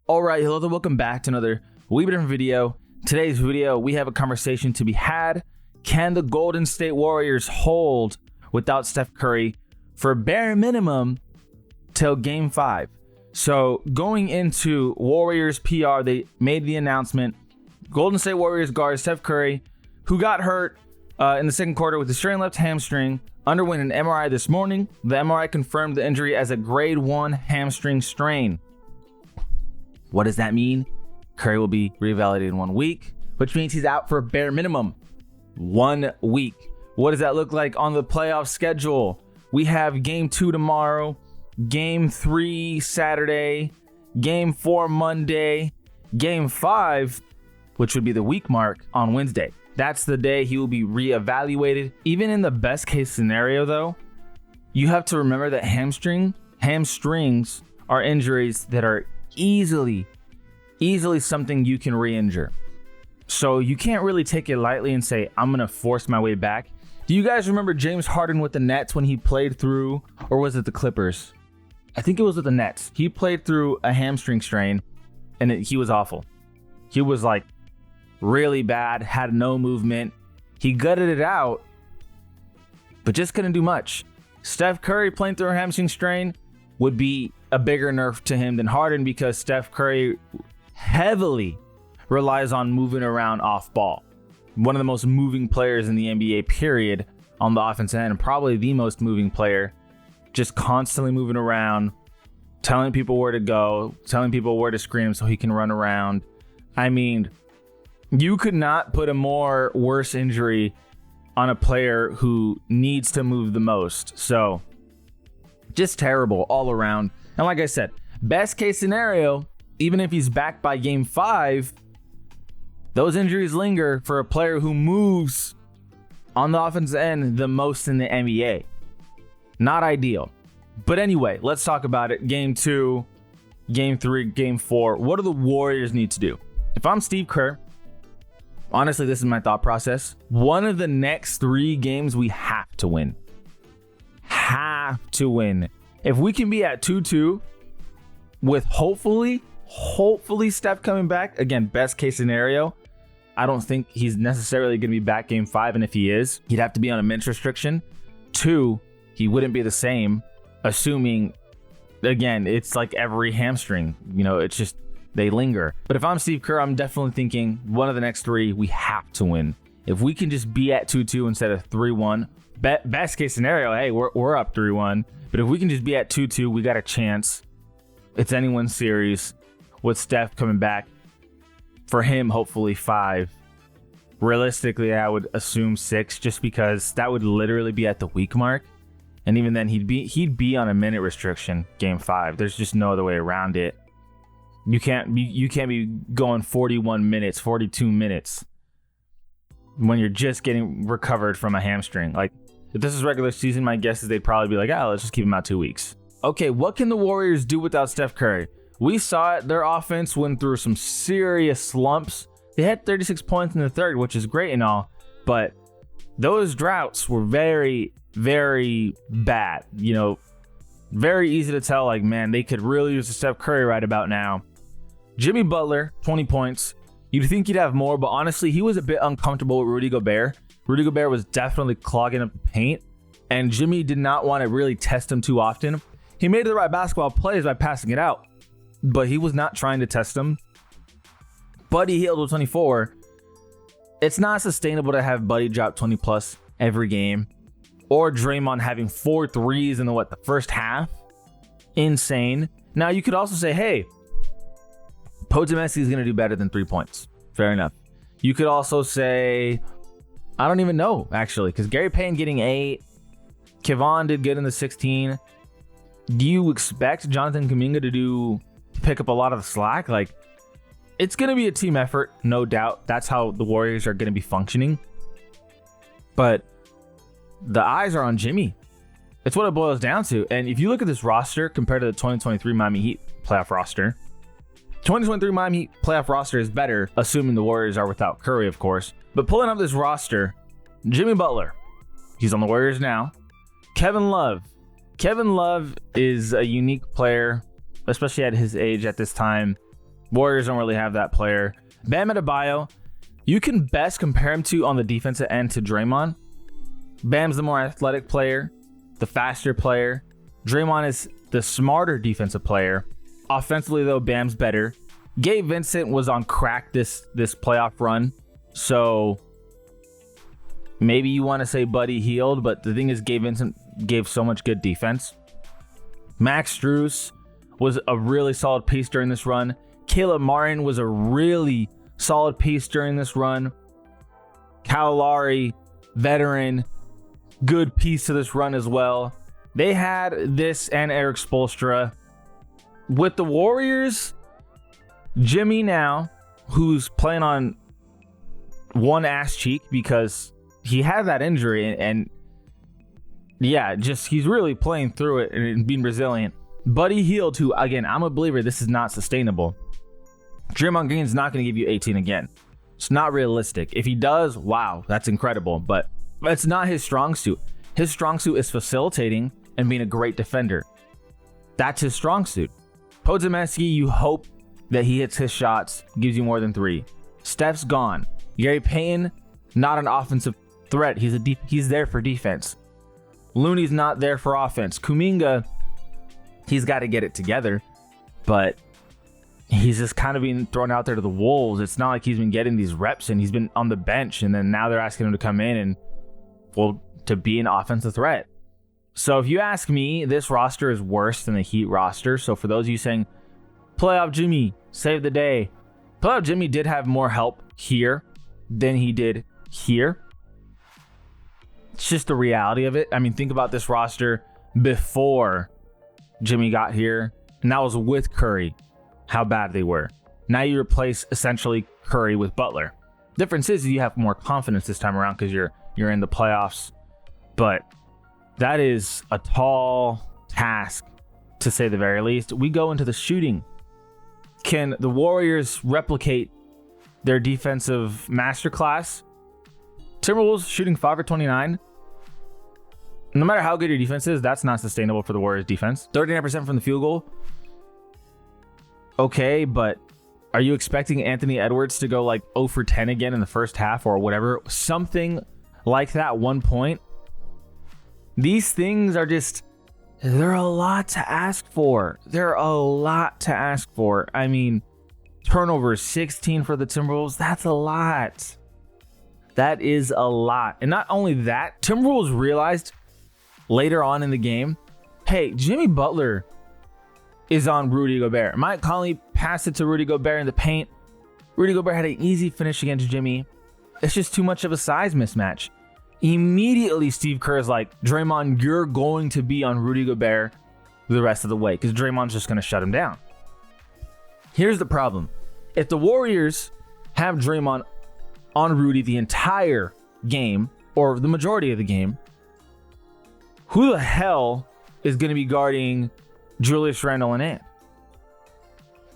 All right, hello and welcome back to another wee bit different video. Today's video, we have a conversation to be had. Can the Golden State Warriors hold without Steph Curry for bare minimum till Game 5? So going into Warriors PR, they made the announcement. Golden State Warriors guard Steph Curry, who got hurt in the second quarter with a strained left hamstring, underwent an MRI this morning. The MRI confirmed the injury as a grade 1 hamstring strain. What does that mean? Curry will be reevaluated in 1 week, which means he's out for a bare minimum 1 week. What does that look like on the playoff schedule? We have Game 2 tomorrow, Game 3 Saturday, Game 4 Monday, Game 5, which would be the week mark, on Wednesday. That's the day he will be reevaluated. Even in the best case scenario, though, you have to remember that hamstrings are injuries that are easily something you can re-injure. So you can't really take it lightly and say, I'm going to force my way back. Do you guys remember James Harden with the Nets when he played through, or was it the Clippers? I think it was with the Nets. He played through a hamstring strain and he was awful. He was like really bad, had no movement. He gutted it out, but just couldn't do much. Steph Curry playing through a hamstring strain would be a bigger nerf to him than Harden, because Steph Curry heavily relies on moving around off ball. One of the most moving players in the NBA, period, on the offensive end, and probably the most moving player, just constantly moving around, telling people where to go, telling people where to screen him so he can run around. I mean, you could not put a more worse injury on a player who needs to move the most. So just terrible all around. And like I said, best case scenario, even if he's back by Game 5, those injuries linger for a player who moves on the offensive end the most in the NBA. Not ideal. But anyway, let's talk about it. Game 2, Game 3, Game 4. What do the Warriors need to do? If I'm Steve Kerr, honestly, this is my thought process. One of the next 3 games we have to win. Have to win. If we can be at 2-2 with hopefully Steph coming back, again, best case scenario, I don't think he's necessarily going to be back Game 5, and if he is, he'd have to be on a minutes restriction. 2, he wouldn't be the same, assuming, again, it's like every hamstring, it's just, they linger. But if I'm Steve Kerr, I'm definitely thinking one of the next 3, we have to win. If we can just be at 2-2 instead of 3-1, best case scenario, hey, we're up 3-1. But if we can just be at 2-2, we got a chance. It's anyone's series with Steph coming back. For him, hopefully 5. Realistically, I would assume 6, just because that would literally be at the week mark. And even then, he'd be on a minute restriction Game 5. There's just no other way around it. You can't be going 41 minutes, 42 minutes when you're just getting recovered from a hamstring. Like, if this is regular season, my guess is they'd probably be like, let's just keep him out 2 weeks. Okay, what can the Warriors do without Steph Curry? We saw it. Their offense went through some serious slumps. They had 36 points in the third, which is great and all, but those droughts were very, very bad. Very easy to tell, like, man, they could really use a Steph Curry right about now. Jimmy Butler, 20 points. You'd think he'd have more, but honestly, he was a bit uncomfortable with Rudy Gobert. Rudy Gobert was definitely clogging up the paint, and Jimmy did not want to really test him too often. He made the right basketball plays by passing it out, but he was not trying to test him. Buddy Hield with 24. It's not sustainable to have Buddy drop 20 plus every game, or Draymond having 4 threes in the first half. Insane. Now you could also say, hey, Podziemski is going to do better than 3 points. Fair enough. You could also say, I don't even know, actually, because Gary Payton getting 8. Kevon did good in the 16. Do you expect Jonathan Kuminga to pick up a lot of the slack? Like, it's going to be a team effort, no doubt. That's how the Warriors are going to be functioning. But the eyes are on Jimmy. It's what it boils down to. And if you look at this roster compared to the 2023 Miami Heat playoff roster, 2023 Miami Heat playoff roster is better, assuming the Warriors are without Curry, of course. But pulling up this roster, Jimmy Butler, he's on the Warriors now. Kevin Love is a unique player, especially at his age at this time. Warriors don't really have that player. Bam Adebayo, you can best compare him to on the defensive end to Draymond. Bam's the more athletic player, the faster player. Draymond is the smarter defensive player. Offensively, though, Bam's better. Gabe Vincent was on crack this playoff run, so maybe you want to say Buddy healed, but the thing is, Gabe Vincent gave so much good defense. Max Strus was a really solid piece during this run. Caleb Martin was a really solid piece during this run. Kyle Lowry, veteran, good piece to this run as well. They had this and Eric Spoelstra. With the Warriors, Jimmy now, who's playing on one ass cheek because he had that injury and yeah, just he's really playing through it and being resilient. Buddy Hield, who, again, I'm a believer this is not sustainable. Draymond Green's not going to give you 18 again. It's not realistic. If he does, wow, that's incredible. But it's not his strong suit. His strong suit is facilitating and being a great defender. That's his strong suit. Podziemski, you hope that he hits his shots, gives you more than 3. Steph's gone. Gary Payton, not an offensive threat. He's there for defense. Looney's not there for offense. Kuminga, he's got to get it together, but he's just kind of being thrown out there to the wolves. It's not like he's been getting these reps and he's been on the bench, and then now they're asking him to come in and, well, to be an offensive threat. So if you ask me, this roster is worse than the Heat roster. So for those of you saying, playoff Jimmy, save the day. Playoff Jimmy did have more help here than he did here. It's just the reality of it. I mean, think about this roster before Jimmy got here, and that was with Curry, how bad they were. Now you replace essentially Curry with Butler. Difference is you have more confidence this time around because you're in the playoffs, but that is a tall task to say the very least. We go into the shooting. Can the Warriors replicate their defensive masterclass? Timberwolves shooting 5 for 29. No matter how good your defense is, that's not sustainable for the Warriors defense. 39% from the field goal. Okay, but are you expecting Anthony Edwards to go like 0 for 10 again in the first half or whatever? Something like that, 1 point. These things are just, they're a lot to ask for. I mean, turnovers, 16 for the Timberwolves. That's a lot. That is a lot. And not only that, Timberwolves realized later on in the game, hey, Jimmy Butler is on Rudy Gobert. Mike Conley passed it to Rudy Gobert in the paint. Rudy Gobert had an easy finish against Jimmy. It's just too much of a size mismatch. Immediately, Steve Kerr is like, Draymond, you're going to be on Rudy Gobert the rest of the way because Draymond's just going to shut him down. Here's the problem. If the Warriors have Draymond on Rudy the entire game or the majority of the game, who the hell is going to be guarding Julius Randle and Ant?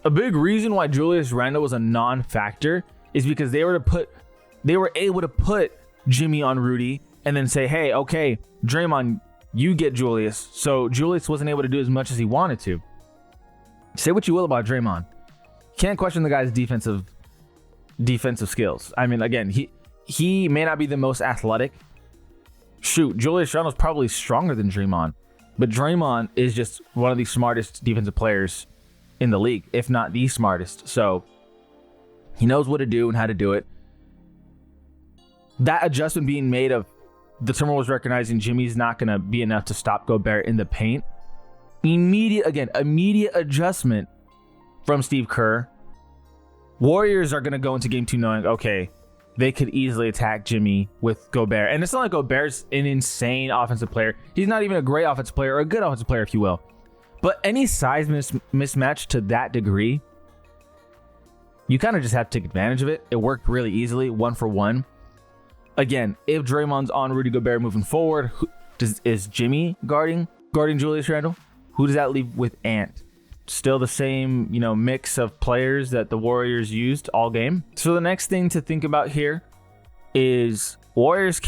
A big reason why Julius Randle was a non-factor is because they were able to put Jimmy on Rudy and then say, hey, okay, Draymond, you get Julius. So Julius wasn't able to do as much as he wanted to. Say what you will about Draymond. Can't question the guy's defensive skills. I mean, again, he may not be the most athletic. Shoot, Julius Randle's probably stronger than Draymond, but Draymond is just one of the smartest defensive players in the league, if not the smartest. So he knows what to do and how to do it. That adjustment being made of the Timberwolves recognizing Jimmy's not going to be enough to stop Gobert in the paint. Immediate adjustment from Steve Kerr. Warriors are going to go into game 2 knowing, okay, they could easily attack Jimmy with Gobert. And it's not like Gobert's an insane offensive player. He's not even a great offensive player or a good offensive player, if you will. But any size mismatch to that degree, you kind of just have to take advantage of it. It worked really easily, 1-for-1. Again, if Draymond's on Rudy Gobert moving forward, is Jimmy guarding Julius Randle? Who does that leave with Ant? Still the same, mix of players that the Warriors used all game. So the next thing to think about here is Timberwolves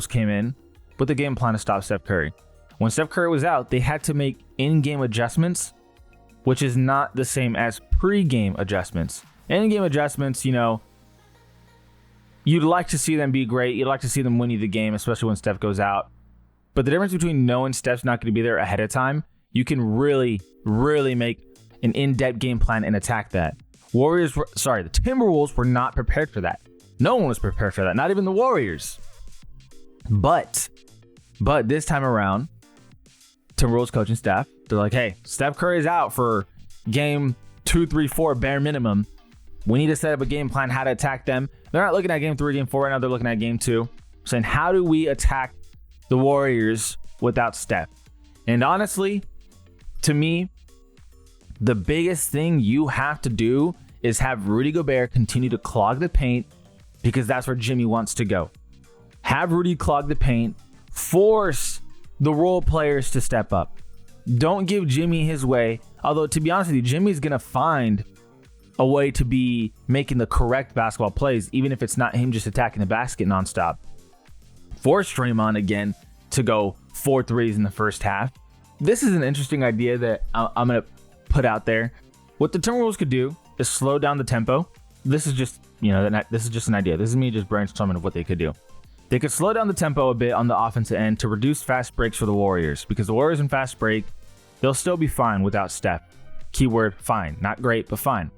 came in with a game plan to stop Steph Curry. When Steph Curry was out, they had to make in-game adjustments which is not the same as pre-game adjustments. In-game adjustments, you know, you'd like to see them be great. You'd like to see them win you the game, especially when Steph goes out. But the difference between knowing Steph's not going to be there ahead of time, you can really, really make an in-depth game plan and attack that. The Timberwolves were not prepared for that. No one was prepared for that, not even the Warriors. But this time around, Timberwolves coaching staff, they're like, hey, Steph Curry is out for game 2, 3, 4, bare minimum. We need to set up a game plan how to attack them. They're not looking at game 3, game 4 right now. They're looking at game 2, saying, how do we attack the Warriors without Steph? And honestly, to me, the biggest thing you have to do is have Rudy Gobert continue to clog the paint, because that's where Jimmy wants to go. Have Rudy clog the paint, force the role players to step up. Don't give Jimmy his way. Although, to be honest with you, Jimmy's going to find a way to be making the correct basketball plays, even if it's not him just attacking the basket nonstop. Force Draymond again to go 4 threes in the first half. This is an interesting idea that I'm going to put out there. What the Timberwolves could do is slow down the tempo. This is just, this is just an idea. This is me just brainstorming of what they could do. They could slow down the tempo a bit on the offensive end to reduce fast breaks for the Warriors, because the Warriors in fast break, they'll still be fine without Steph. Keyword fine. Not great, but fine.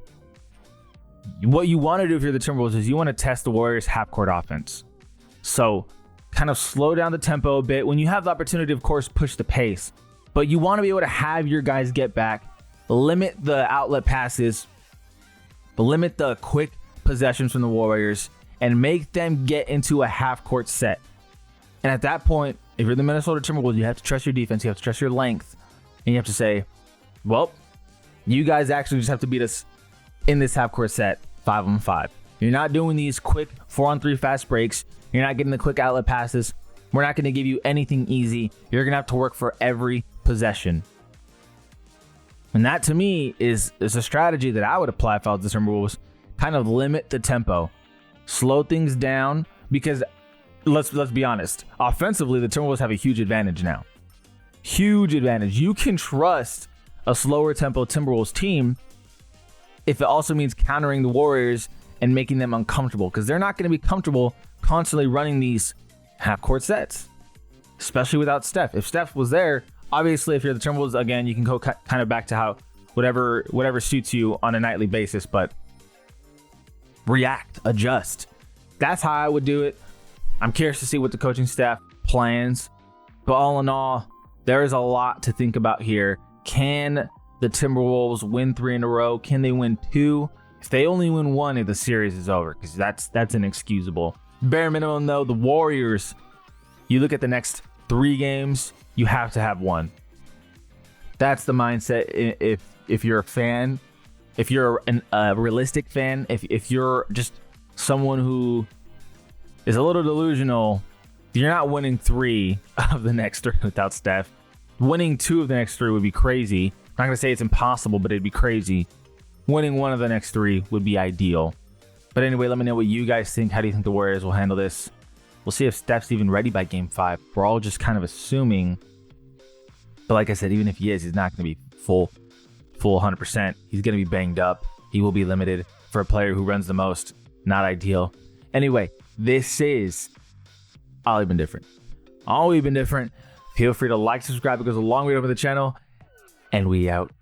What you want to do if you're the Timberwolves is you want to test the Warriors' half-court offense. So kind of slow down the tempo a bit. When you have the opportunity, of course, push the pace. But you want to be able to have your guys get back, limit the outlet passes, limit the quick possessions from the Warriors, and make them get into a half-court set. And at that point, if you're the Minnesota Timberwolves, you have to trust your defense. You have to trust your length. And you have to say, well, you guys actually just have to beat us in this half-court set 5-on-5. You're not doing these quick 4-on-3 fast breaks. You're not getting the quick outlet passes. We're not going to give you anything easy. You're going to have to work for every possession. And that, to me, is a strategy that I would apply if I was the Timberwolves. Kind of limit the tempo. Slow things down, because let's be honest. Offensively, the Timberwolves have a huge advantage now. Huge advantage. You can trust a slower tempo Timberwolves team if it also means countering the Warriors and making them uncomfortable, because they're not going to be comfortable constantly running these half-court sets, especially without Steph. If Steph was there, obviously, if you're the Timberwolves, again, you can go kind of back to how whatever suits you on a nightly basis, but react, adjust. That's how I would do it. I'm curious to see what the coaching staff plans, but all in all, there is a lot to think about here. Can the Timberwolves win 3 in a row? Can they win 2? If they only win 1, the series is over, because that's inexcusable. Bare minimum, though, the Warriors, you look at the next 3 games, you have to have 1. That's the mindset. If you're a fan, if you're a realistic fan, if you're just someone who is a little delusional, you're not winning 3 of the next 3 without Steph. Winning 2 of the next 3 would be crazy. I'm not going to say it's impossible, but it'd be crazy. Winning 1 of the next 3 would be ideal. But anyway, let me know what you guys think. How do you think the Warriors will handle this? We'll see if Steph's even ready by game 5. We're all just kind of assuming. But like I said, even if he is, he's not going to be full 100%. He's going to be banged up. He will be limited. For a player who runs the most, not ideal. Anyway, this is All Been Different. All We've Been Different. Feel free to like, subscribe. It goes a long way over the channel. And we out.